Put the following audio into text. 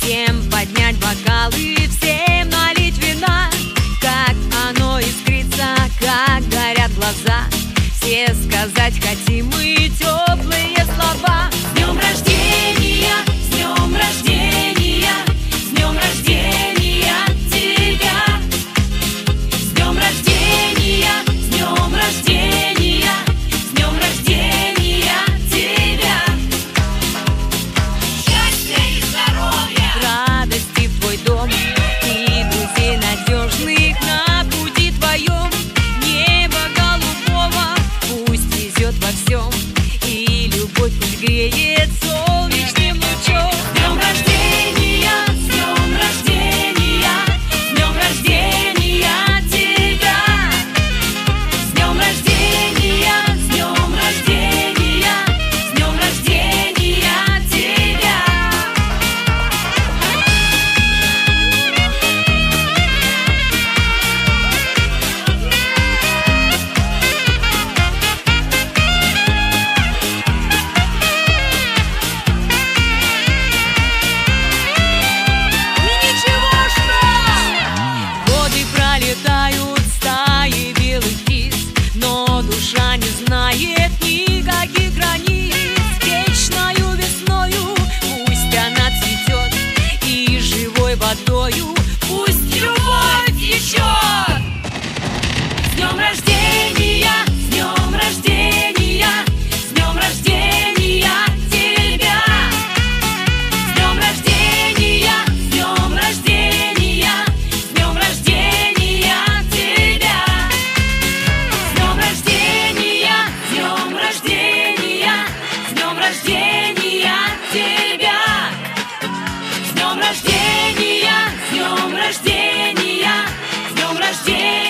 Всем поднять бокалы, всем налить вина. Как оно искрится, как горят глаза. Все сказать хотим мы теплые слова. С днем рождения, с днем рождения, с днем рождения тебя. С днем рождения, с днем рождения, с днем рождения тебя. Счастья и здоровья, радости в твой дом и друзей надежных на пути твоем. Небо голубого пусть везет во всем, и любовь пусть греет солнечным лучом. С днем рождения, с днем рождения, с днем рождения тебя. С днем рождения, с днем рождения, с днем рождения тебя. Годы пролетают, стаи белых птиц, но душа не знает никаких границ. Вечною весною пусть она цветет, и живой водою пусть любовь течет. С днем рождения, с днем рождения, с днем рождения тебя. С днем рождения, с днем рождения, с днем рождения тебя. С днем рождения, с днем рождения, с днем рождения тебя. С днем рождения, с днем рождения, с днем рождения.